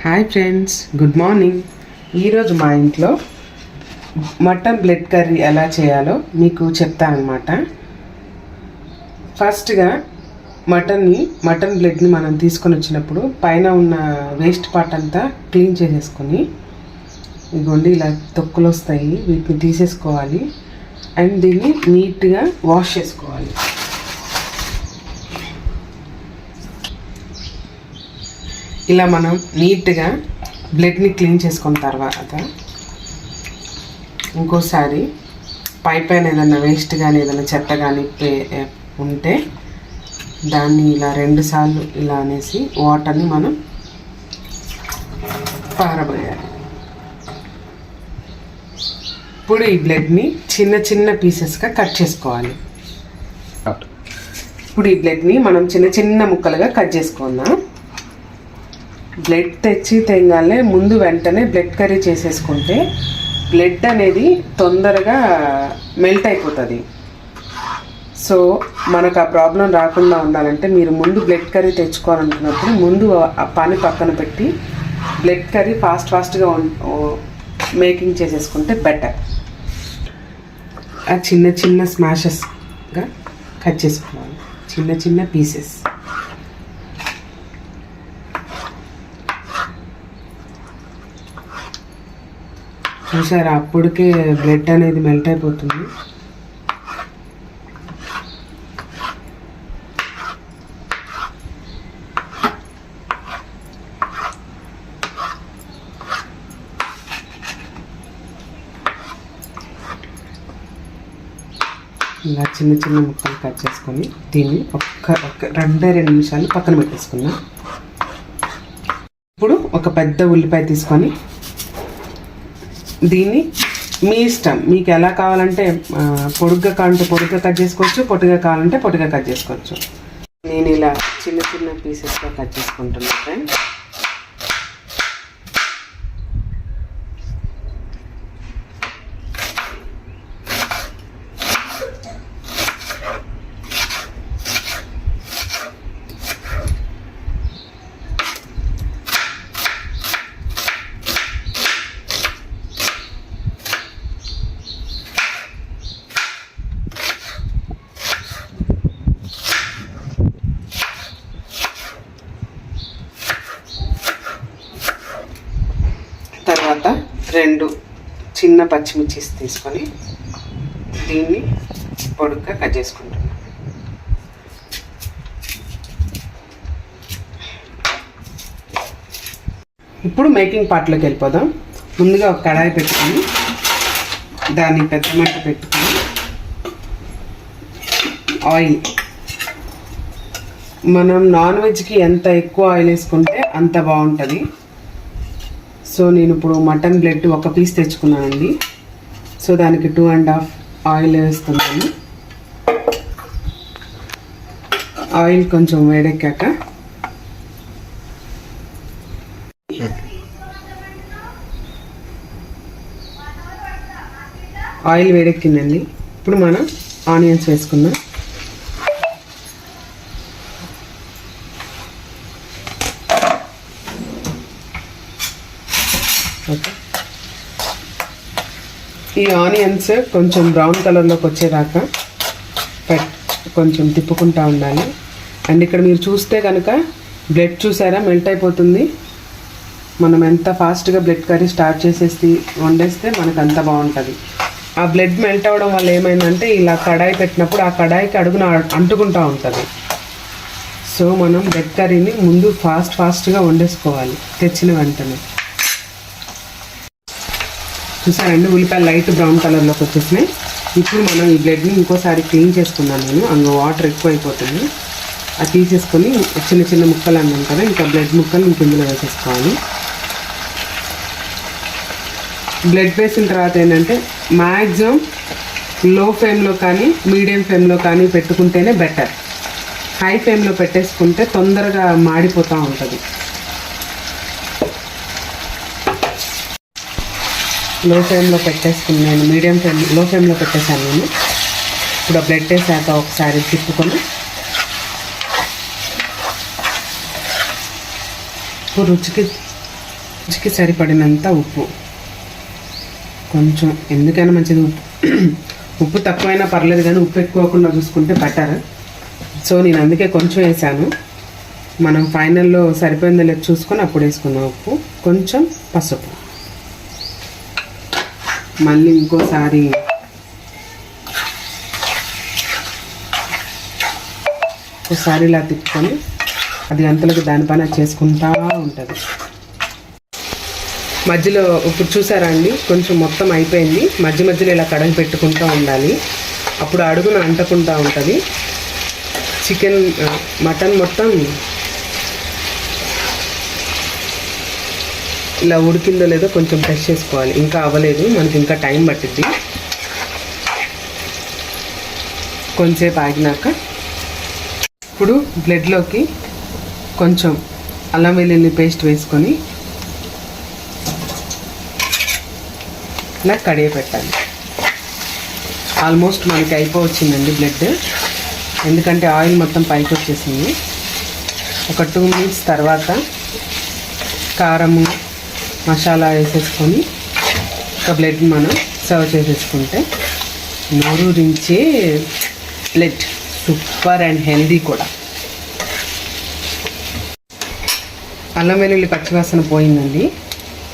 Hi friends, good morning. ఈరోజు మా ఇంట్లో మటన్ బ్లడ్ కర్రీ ఎలా చేయాలో మీకు చెప్తానమాట. ఫస్ట్గా మటన్ బ్లడ్ని మనం తీసుకొని వచ్చినప్పుడు పైన ఉన్న వేస్ట్ పార్ట్ అంతా క్లీన్ చేసేసుకొని, ఇదిగోండి ఇలా తొక్కులు వస్తాయి, వీటిని తీసేసుకోవాలి. అండ్ దీన్ని నీట్గా వాష్ చేసుకోవాలి. ఇలా మనం నీట్గా బ్లడ్ని క్లీన్ చేసుకున్న తర్వాత ఇంకోసారి పైన ఏదైనా వేస్ట్ కానీ ఏదైనా చెత్త కానీ ఉంటే దాన్ని ఇలా 2 సార్లు ఇలా అనేసి వాటర్ని మనం పారబోయాలి. ఇప్పుడు ఈ బ్లడ్ని చిన్న చిన్న పీసెస్గా కట్ చేసుకోవాలి. ఇప్పుడు ఈ బ్లడ్ని మనం చిన్న చిన్న ముక్కలుగా కట్ చేసుకుందాం. బ్లడ్ తెచ్చి తెంగాలే ముందు వెంటనే బ్లడ్ కర్రీ చేసేసుకుంటే బ్లడ్ అనేది తొందరగా మెల్ట్ అయిపోతుంది. సో మనకు ఆ ప్రాబ్లం రాకుండా ఉండాలంటే మీరు ముందు బ్లడ్ కర్రీ తెచ్చుకోవాలనుకున్నప్పుడు ముందు ఆ పని పక్కన పెట్టి బ్లడ్ కర్రీ ఫాస్ట్గా మేకింగ్ చేసేసుకుంటే బెటర్. ఆ చిన్న చిన్న స్మాషెస్గా కట్ చేసుకోవాలి, చిన్న చిన్న పీసెస్. చూసారా, అప్పటికే బ్లడ్ అనేది మెల్ట్ అయిపోతుంది. ఇలా చిన్న చిన్న ముక్కలు కట్ చేసుకొని దీన్ని ఒక్క 2 నిమిషాలు పక్కన పెట్టేసుకుందాం. ఇప్పుడు ఒక పెద్ద ఉల్లిపాయ తీసుకొని దీన్ని మీ ఇష్టం, మీకు ఎలా కావాలంటే పొడుగ్గా కావాలంటే పొడుగ్గా కట్ చేసుకోవచ్చు, పొట్టిగా కావాలంటే పొట్టిగా కట్ చేసుకోవచ్చు. నేను ఇలా చిన్న చిన్న పీసెస్గా కట్ చేసుకుంటున్నాను ఫ్రెండ్స్. తర్వాత 2 చిన్న పచ్చిమిర్చి తీసుకొని దీన్ని పొడుగ్గా కట్ చేసుకుంటున్నాను. ఇప్పుడు మేకింగ్ పార్ట్లోకి వెళ్ళిపోదాం. ముందుగా ఒక కడాయి పెట్టుకొని దాన్ని పెద్ద మంట పెట్టుకొని ఆయిల్, మనం నాన్ వెజ్కి ఎంత ఎక్కువ ఆయిల్ వేసుకుంటే అంత బాగుంటుంది. సో నేను ఇప్పుడు మటన్ బ్లడ్ ఒక పీస్ తెచ్చుకున్నానండి. సో దానికి 2.5 ఆయిల్ వేస్తున్నాను. ఆయిల్ కొంచెం వేడెక్కాక ఆయిల్ వేడెక్కిందండి. ఇప్పుడు మనం ఆనియన్స్ వేసుకుందాం. ఈ ఆనియన్స్ కొంచెం బ్రౌన్ కలర్లోకి వచ్చేదాకా కొంచెం తిప్పుకుంటూ ఉండాలి. అండ్ ఇక్కడ మీరు చూస్తే కనుక బ్లడ్ చూసారా మెల్ట్ అయిపోతుంది. మనం ఎంత ఫాస్ట్గా బ్లడ్ కర్రీ స్టార్ట్ చేసేసి వండేస్తే మనకు అంత బాగుంటుంది. ఆ బ్లడ్ మెల్ట్ అవ్వడం వల్ల ఏమైందంటే ఇలా కడాయి పెట్టినప్పుడు ఆ కడాయికి అడుగున అంటుకుంటూ ఉంటుంది. సో మనం బ్లడ్ కర్రీని ముందు ఫాస్ట్గా వండేసుకోవాలి తెచ్చిన వెంటనే. చూసారండి, ఉల్లిపాయలు లైట్ బ్రౌన్ కలర్లోకి వచ్చేసినాయి. ఇప్పుడు మనం ఈ బ్లడ్ని ఇంకోసారి క్లీన్ చేసుకున్నాను నేను, అందులో వాటర్ ఎక్కువ అయిపోతుంది. అది తీసేసుకొని చిన్న చిన్న ముక్కలు అన్నాం కదా, ఇంకా బ్లడ్ ముక్కలు ఇందులో వేసేసుకోవాలి. బ్లడ్ వేసిన తర్వాత ఏంటంటే మ్యాక్సిమం లో ఫ్లేమ్లో కానీ మీడియం ఫ్లేమ్లో కానీ పెట్టుకుంటేనే బెటర్. హై ఫ్లేమ్లో పెట్టేసుకుంటే తొందరగా మాడిపోతూ ఉంటుంది. లో ఫ్లేమ్లో పెట్టేసుకున్నాను, లో ఫ్లేమ్లో పెట్టేశాను నేను. ఇప్పుడు ఆ బ్లడ్ వేసాక ఒకసారి తిప్పుకొని రుచికి రుచికి సరిపడినంత ఉప్పు, కొంచెం ఎందుకైనా మంచిది ఉప్పు. ఉప్పు తక్కువైనా పర్లేదు కానీ ఉప్పు ఎక్కువకుండా చూసుకుంటే బెటర్. సో నేను అందుకే కొంచెం వేసాను. మనం ఫైనల్లో సరిపోయిందో లేదు చూసుకొని అప్పుడు వేసుకున్నాం ఉప్పు. కొంచెం పసుపు, మళ్ళీ ఇంకోసారి ఇలా తిప్పుకొని అది గంటలకు దానిపైన చేసుకుంటా ఉంటుంది. మధ్యలో ఇప్పుడు చూసారా అండి, కొంచెం మొత్తం అయిపోయింది. మధ్యలో ఇలా కడగ పెట్టుకుంటూ ఉండాలి, అప్పుడు అడుగున అంటకుండా ఉంటుంది. మటన్ మొత్తం ఇలా ఉడికిందో లేదో కొంచెం టెస్ట్ చేసుకోవాలి. ఇంకా అవ్వలేదు, మనకి ఇంకా టైం పట్టిద్ది. కొంచెంసేపు ఆగినాక ఇప్పుడు బ్లడ్లోకి కొంచెం అల్లం వెల్లుల్లి పేస్ట్ వేసుకొని ఇలా కడిగి పెట్టాలి. ఆల్మోస్ట్ మనకి అయిపోవచ్చిందండి బ్లడ్, ఎందుకంటే ఆయిల్ మొత్తం పైకి వచ్చేసింది. ఒక 2 మినిట్స్ తర్వాత కారము మసాలా వేసేసుకొని ఒక బ్లడ్ మనం సర్వ్ చేసేసుకుంటే నోరూరించే బ్లడ్, సూపర్ అండ్ హెల్దీ కూడా. అల్లం వెల్లుల్లి పచ్చివాసన పోయిందండి.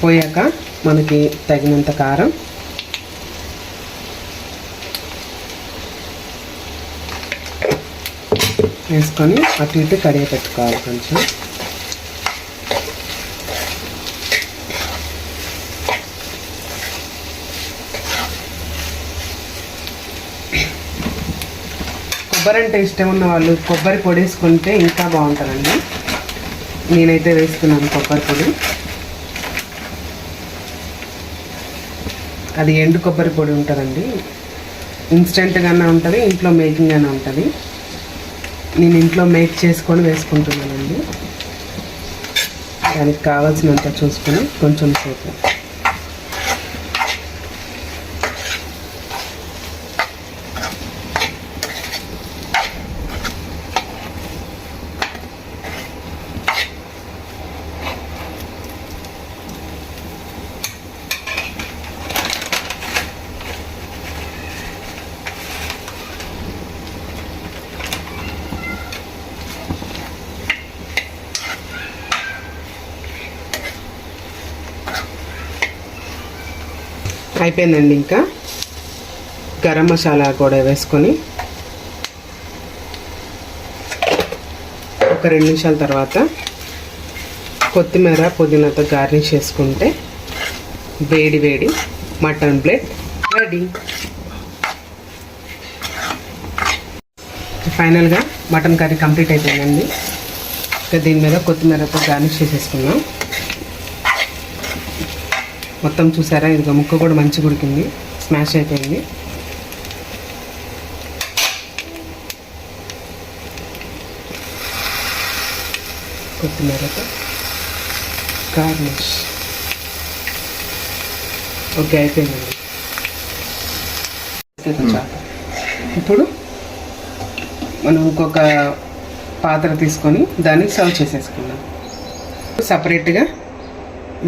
పోయాక మనకి తగినంత కారం, వేసుకొని అటు ఇటు కడిగి పెట్టుకోవాలి. కొంచెం కొబ్బరి అంటే ఇష్టం ఉన్న వాళ్ళు కొబ్బరి పొడి వేసుకుంటే ఇంకా బాగుంటుందండి. నేనైతే వేసుకున్నాను కొబ్బరి పొడి. అది ఎండు కొబ్బరి పొడి ఉంటుందండి, ఇన్స్టెంట్గానే ఉంటుంది, ఇంట్లో మేకింగ్గానే ఉంటుంది. నేను ఇంట్లో మేక్ చేసుకొని వేసుకుంటున్నానండి. దానికి కావాల్సినంత చూసుకొని కొంచెం సేపు అయిపోయిందండి. ఇంకా గరం మసాలా కూడా వేసుకొని ఒక 2 నిమిషాల తర్వాత కొత్తిమీర పుదీనాతో గార్నిష్ చేసుకుంటే వేడి వేడి మటన్ ప్లేట్ రెడీ. ఫైనల్గా మటన్ కర్రీ కంప్లీట్ అయిపోయిందండి. ఇంకా దీని మీద కొత్తిమీరతో గార్నిష్ చేసేసుకున్నాం. మొత్తం చూసారా, ఇది ముక్క కూడా మంచిగా ఉడికింది, స్మాష్ అయిపోయింది. కొత్తిమీరతో గార్నిష్. ఓకే, అయిపోయిందండి. ఇప్పుడు మనం ఇంకొక పాత్ర తీసుకొని దాన్ని సర్వ్ చేసేసుకున్నాం. సపరేట్గా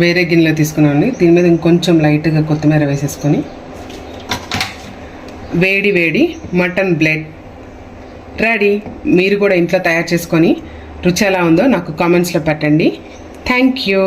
వేరే గిన్నెలో తీసుకున్నాను. దీని మీద ఇంకొంచెం లైట్గా కొత్తిమీర వేసేసుకొని వేడి వేడి మటన్ బ్లడ్ రెడీ. మీరు కూడా ఇంట్లో తయారు చేసుకొని రుచి ఎలా ఉందో నాకు కామెంట్స్లో పెట్టండి. Thank you.